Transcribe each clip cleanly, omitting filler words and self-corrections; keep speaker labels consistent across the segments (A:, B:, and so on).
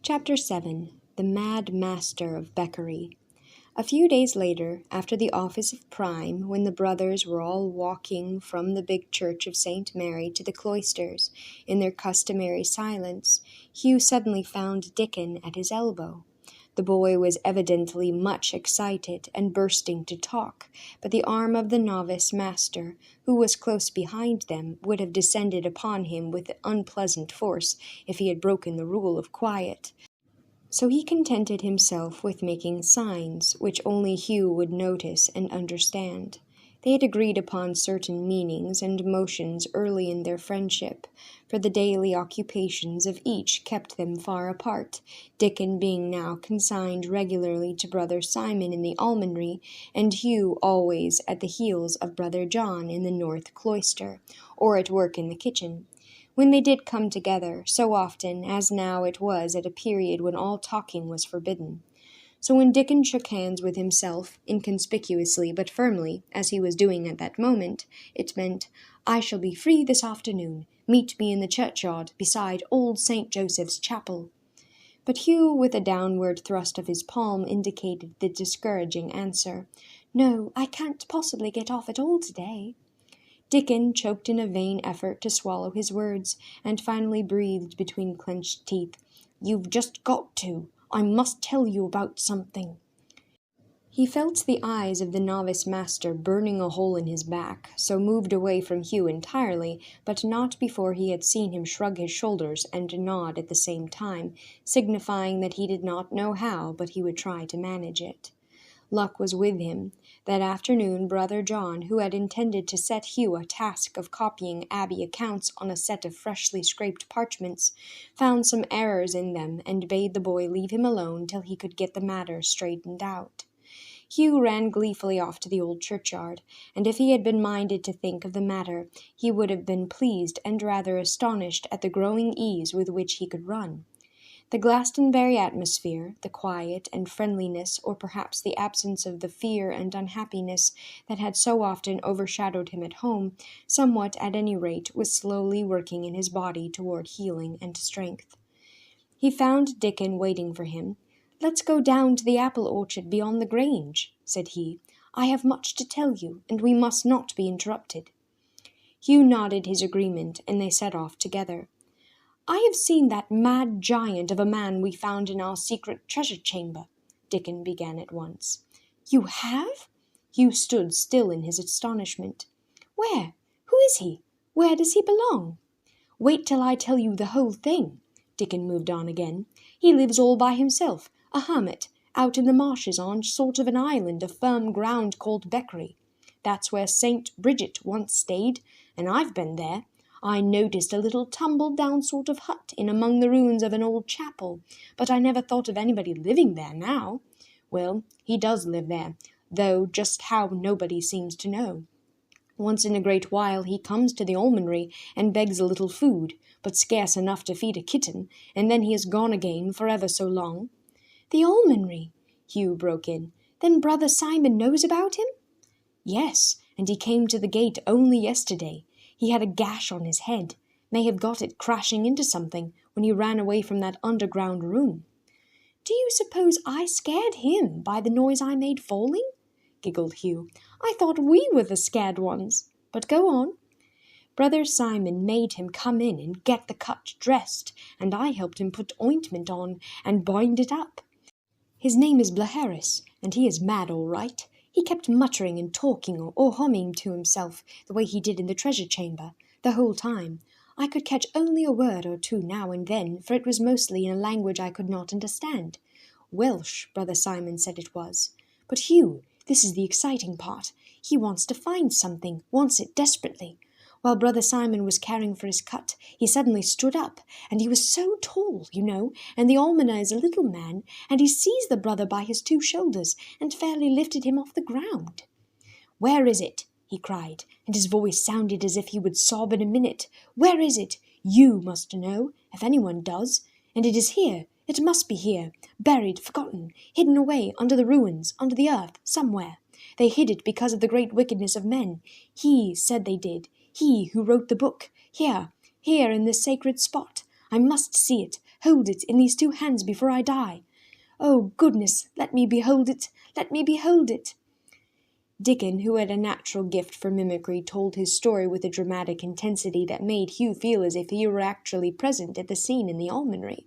A: Chapter 7 The Mad Master of Beckery. A few days later, after the office of prime, when the brothers were all walking from the big church of St. Mary to the cloisters, in their customary silence, Hugh suddenly found Dickon at his elbow. The boy was evidently much excited and bursting to talk, but the arm of the novice master, who was close behind them, would have descended upon him with unpleasant force if he had broken the rule of quiet. So he contented himself with making signs, which only Hugh would notice and understand. They had agreed upon certain meanings and motions early in their friendship, for the daily occupations of each kept them far apart, Dickon being now consigned regularly to Brother Simon in the almonry, and Hugh always at the heels of Brother John in the north cloister, or at work in the kitchen. When they did come together, so often as now it was at a period when all talking was forbidden. So when Dickon shook hands with himself, inconspicuously but firmly, as he was doing at that moment, it meant, "I shall be free this afternoon. Meet me in the churchyard beside old St. Joseph's chapel." But Hugh, with a downward thrust of his palm, indicated the discouraging answer, "No, I can't possibly get off at all today." Dickon choked in a vain effort to swallow his words, and finally breathed between clenched teeth, "You've just got to. I must tell you about something." He felt the eyes of the novice master burning a hole in his back, so moved away from Hugh entirely, but not before he had seen him shrug his shoulders and nod at the same time, signifying that he did not know how, but he would try to manage it. Luck was with him. That afternoon Brother John, who had intended to set Hugh a task of copying Abbey accounts on a set of freshly scraped parchments, found some errors in them and bade the boy leave him alone till he could get the matter straightened out. Hugh ran gleefully off to the old churchyard, and if he had been minded to think of the matter, he would have been pleased and rather astonished at the growing ease with which he could run. The Glastonbury atmosphere, the quiet and friendliness, or perhaps the absence of the fear and unhappiness that had so often overshadowed him at home, somewhat at any rate was slowly working in his body toward healing and strength. He found Dickon waiting for him. "Let's go down to the apple orchard beyond the grange," said he. "I have much to tell you, and we must not be interrupted." Hugh nodded his agreement, and they set off together. "I have seen that mad giant of a man we found in our secret treasure chamber," Dickon began at once. "You have?" Hugh stood still in his astonishment. "Where? Who is he? Where does he belong?" "Wait till I tell you the whole thing," Dickon moved on again. "He lives all by himself, a hermit, out in the marshes on sort of an island of firm ground called Beckery. That's where St. Bridget once stayed, and I've been there. I noticed a little tumbled-down sort of hut in among the ruins of an old chapel, but I never thought of anybody living there now. Well, he does live there, though just how nobody seems to know. Once in a great while he comes to the almonry and begs a little food, but scarce enough to feed a kitten, and then he is gone again for ever so long." "The almonry," Hugh broke in. "Then Brother Simon knows about him?" "Yes, and he came to the gate only yesterday. He had a gash on his head, may have got it crashing into something when he ran away from that underground room." "Do you suppose I scared him by the noise I made falling?" giggled Hugh. "I thought we were the scared ones. But go on." "Brother Simon made him come in and get the cut dressed, and I helped him put ointment on and bind it up. His name is Blaheris, and he is mad all right. He kept muttering and talking or humming to himself, the way he did in the treasure chamber, the whole time. I could catch only a word or two now and then, for it was mostly in a language I could not understand. Welsh, Brother Simon said it was. But Hugh, this is the exciting part. He wants to find something, wants it desperately. While Brother Simon was caring for his cut, he suddenly stood up, and he was so tall, you know, and the almoner is a little man, and he seized the brother by his two shoulders, and fairly lifted him off the ground. "Where is it?" he cried, and his voice sounded as if he would sob in a minute. "Where is it? You must know, if anyone does. And it is here, it must be here, buried, forgotten, hidden away under the ruins, under the earth, somewhere. They hid it because of the great wickedness of men. He said they did. He who wrote the book. Here in this sacred spot. I must see it. hold it in these 2 hands before I die. Oh, goodness, let me behold it! Let me behold it!" Dickon, who had a natural gift for mimicry, told his story with a dramatic intensity that made Hugh feel as if he were actually present at the scene in the almonry.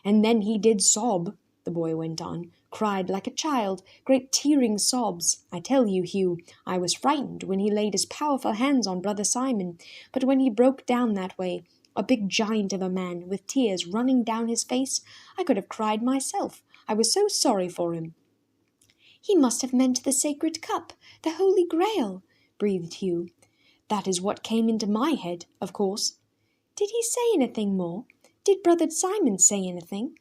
A: "And then he did sob," the boy went on, "cried like a child, great tearing sobs. I tell you, Hugh, I was frightened when he laid his powerful hands on Brother Simon, but when he broke down that way, a big giant of a man, with tears running down his face, I could have cried myself. I was so sorry for him." "He must have meant the sacred cup, the Holy Grail," breathed Hugh. "That is what came into my head, of course." "Did he say anything more? Did Brother Simon say anything?"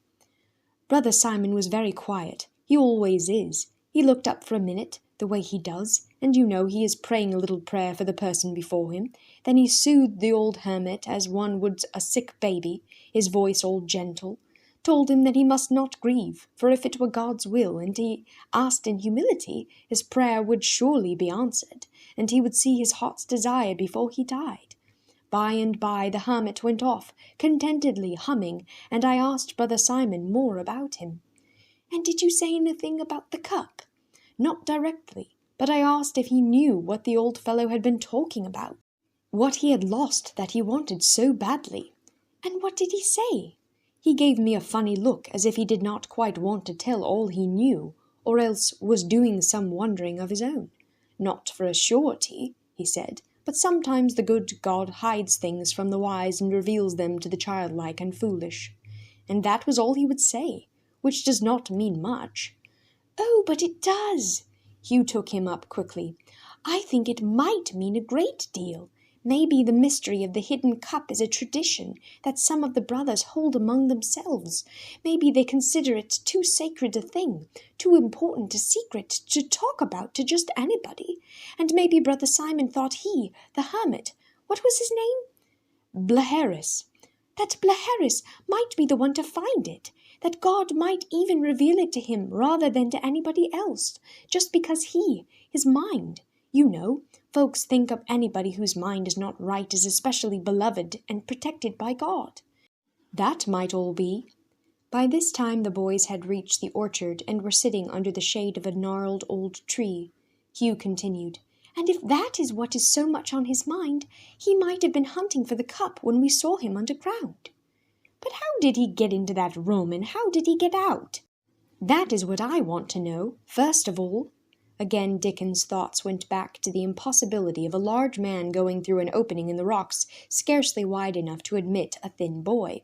A: "Brother Simon was very quiet. He always is. He looked up for a minute, the way he does, and you know he is praying a little prayer for the person before him. Then he soothed the old hermit as one would a sick baby, his voice all gentle, told him that he must not grieve, for if it were God's will, and he asked in humility, his prayer would surely be answered, and he would see his heart's desire before he died. By and by the hermit went off, contentedly humming, and I asked Brother Simon more about him." "And did you say anything about the cup?" "Not directly, but I asked if he knew what the old fellow had been talking about, what he had lost that he wanted so badly." "And what did he say?" "He gave me a funny look, as if he did not quite want to tell all he knew, or else was doing some wondering of his own. 'Not for a surety,' he said, 'but sometimes the good God hides things from the wise and reveals them to the childlike and foolish.' And that was all he would say, which does not mean much." "Oh, but it does!" Hugh took him up quickly. "I think it might mean a great deal. Maybe the mystery of the hidden cup is a tradition that some of the brothers hold among themselves. Maybe they consider it too sacred a thing, too important a secret to talk about to just anybody. And maybe Brother Simon thought he, the hermit, what was his name? Blaheris. That Blaheris might be the one to find it, that God might even reveal it to him rather than to anybody else, just because his mind, you know, folks think of anybody whose mind is not right as especially beloved and protected by God. That might all be." By this time the boys had reached the orchard and were sitting under the shade of a gnarled old tree. Hugh continued, "And if that is what is so much on his mind, he might have been hunting for the cup when we saw him underground." "But how did he get into that room, and how did he get out?" "That is what I want to know, first of all." Again Dickon's thoughts went back to the impossibility of a large man going through an opening in the rocks scarcely wide enough to admit a thin boy.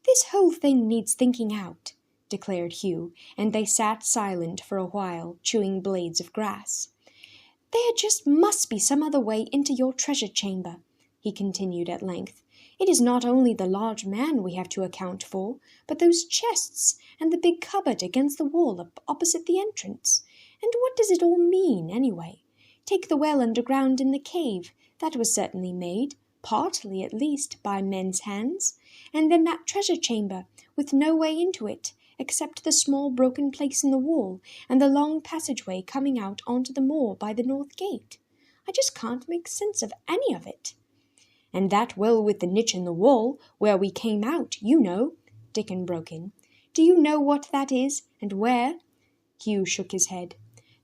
A: "This whole thing needs thinking out," declared Hugh, and they sat silent for a while, chewing blades of grass. "There just must be some other way into your treasure chamber," he continued at length. "It is not only the large man we have to account for, but those chests and the big cupboard against the wall opposite the entrance. And what does it all mean, anyway? Take the well underground in the cave. That was certainly made, partly at least, by men's hands. And then that treasure chamber, with no way into it, except the small broken place in the wall, and the long passageway coming out onto the moor by the north gate. I just can't make sense of any of it." "And that well with the niche in the wall, where we came out, you know," Dickon broke in. "Do you know what that is, and where?" Hugh shook his head.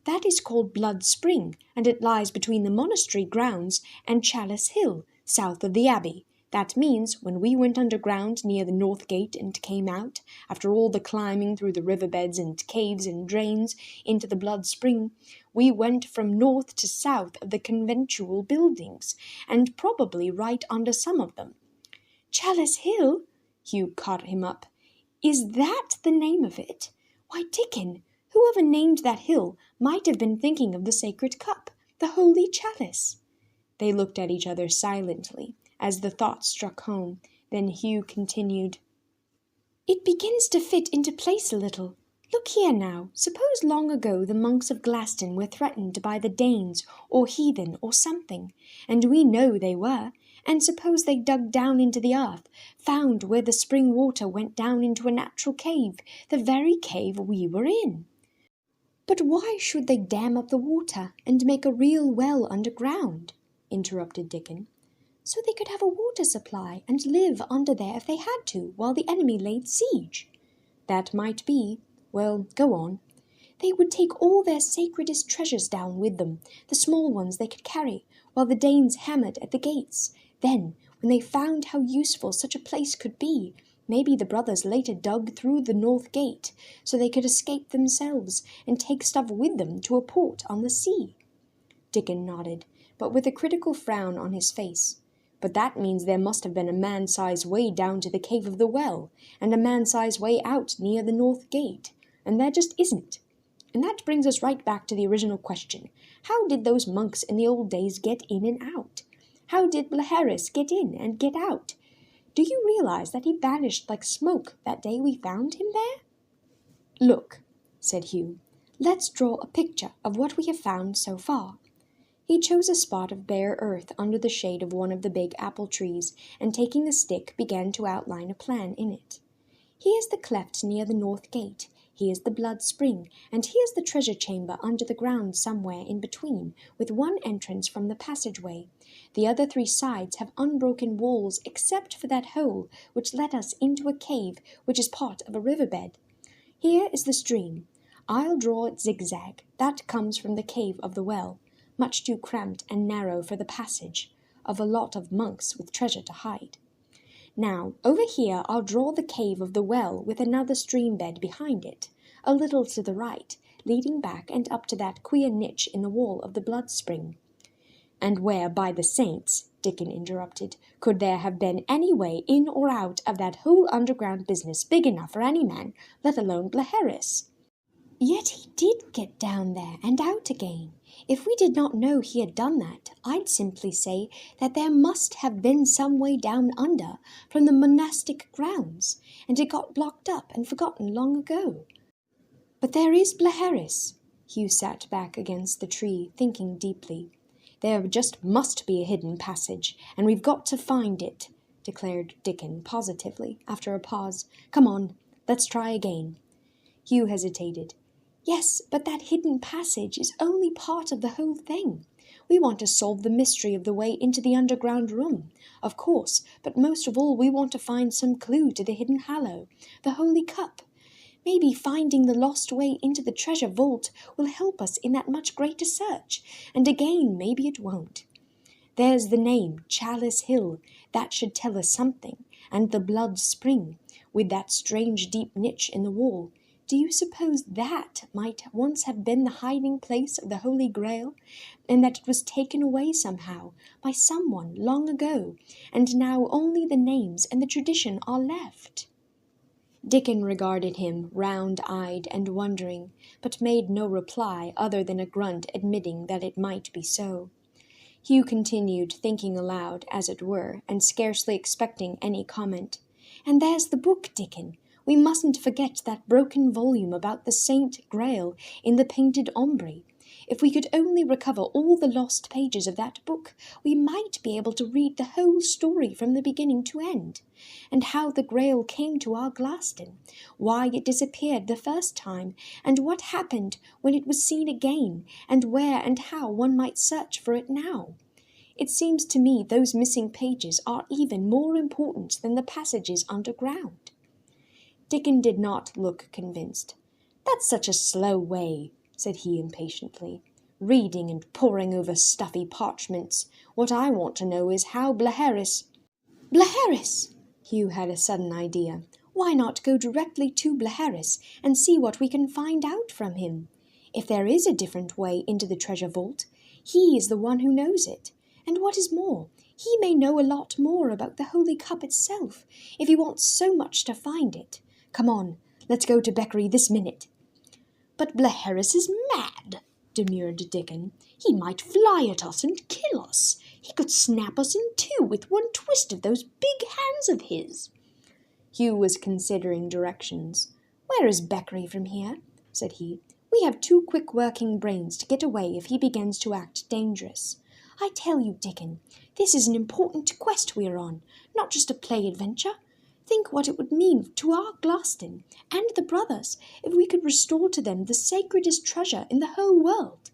A: "That is called Blood Spring, and it lies between the monastery grounds and Chalice Hill, south of the Abbey. That means, when we went underground near the north gate and came out, after all the climbing through the riverbeds and caves and drains into the Blood Spring, we went from north to south of the conventual buildings, and probably right under some of them." "Chalice Hill?" Hugh caught him up. "Is that the name of it? Why, Dickon, whoever named that hill might have been thinking of the sacred cup, the holy chalice." They looked at each other silently, as the thought struck home. Then Hugh continued, "It begins to fit into place a little. Look here now, suppose long ago the monks of Glaston were threatened by the Danes or heathen or something, and we know they were, and suppose they dug down into the earth, found where the spring water went down into a natural cave, the very cave we were in. But why should they dam up the water and make a real well underground?" interrupted Dickon. So they could have a water supply and live under there if they had to, while the enemy laid siege. That might be. Well, go on. They would take all their sacredest treasures down with them, the small ones they could carry, while the Danes hammered at the gates. Then, when they found how useful such a place could be, maybe the brothers later dug through the north gate, so they could escape themselves and take stuff with them to a port on the sea. Dickon nodded, but with a critical frown on his face. But that means there must have been a man-sized way down to the cave of the well, and a man-sized way out near the north gate, and there just isn't. And that brings us right back to the original question. How did those monks in the old days get in and out? How did Blaheris get in and get out? Do you realize that he vanished like smoke that day we found him there? Look, said Hugh, let's draw a picture of what we have found so far. He chose a spot of bare earth under the shade of one of the big apple trees, and taking the stick began to outline a plan in it. Here is the cleft near the north gate, here's the blood spring, and here's the treasure chamber under the ground somewhere in between, with one entrance from the passageway. The other 3 sides have unbroken walls except for that hole which let us into a cave which is part of a riverbed. Here is the stream. I'll draw it zigzag. That comes from the cave of the well, much too cramped and narrow for the passage of a lot of monks with treasure to hide. Now, over here I'll draw the cave of the well with another stream bed behind it, a little to the right, leading back and up to that queer niche in the wall of the blood spring. And where, by the saints, Dickon interrupted, could there have been any way in or out of that whole underground business big enough for any man, let alone Blaheris? Yet he did get down there and out again. If we did not know he had done that, I'd simply say that there must have been some way down under from the monastic grounds, and it got blocked up and forgotten long ago. But there is Blaheris. Hugh sat back against the tree, thinking deeply. There just must be a hidden passage, and we've got to find it, declared Dickon positively, after a pause. Come on, let's try again. Hugh hesitated. Yes, but that hidden passage is only part of the whole thing. We want to solve the mystery of the way into the underground room, of course, but most of all we want to find some clue to the hidden hallow, the holy cup. Maybe finding the lost way into the treasure vault will help us in that much greater search, and again maybe it won't. There's the name, Chalice Hill, that should tell us something, and the blood spring, with that strange deep niche in the wall. Do you suppose that might once have been the hiding place of the Holy Grail, and that it was taken away somehow by someone long ago, and now only the names and the tradition are left? Dickon regarded him, round-eyed and wondering, but made no reply other than a grunt admitting that it might be so. Hugh continued, thinking aloud, as it were, and scarcely expecting any comment. And there's the book, Dickon. We mustn't forget that broken volume about the Saint Grail in the painted ombre. If we could only recover all the lost pages of that book, we might be able to read the whole story from the beginning to end, and how the Grail came to our Glaston, why it disappeared the first time, and what happened when it was seen again, and where and how one might search for it now. It seems to me those missing pages are even more important than the passages underground. Dickon did not look convinced. That's such a slow way, said he impatiently. Reading and poring over stuffy parchments. What I want to know is how Blaheris... Blaheris! Hugh had a sudden idea. Why not go directly to Blaheris and see what we can find out from him? If there is a different way into the treasure vault, he is the one who knows it. And what is more, he may know a lot more about the Holy Cup itself, if he wants so much to find it. Come on, let's go to Beckery this minute. But Blaheris is mad, demurred Dickon. He might fly at us and kill us. He could snap us in two with one twist of those big hands of his. Hugh was considering directions. Where is Beckery from here? Said he. We have 2 quick working brains to get away if he begins to act dangerous. I tell you, Dickon, this is an important quest we are on, not just a play adventure. Think what it would mean to our Glaston and the brothers if we could restore to them the sacredest treasure in the whole world.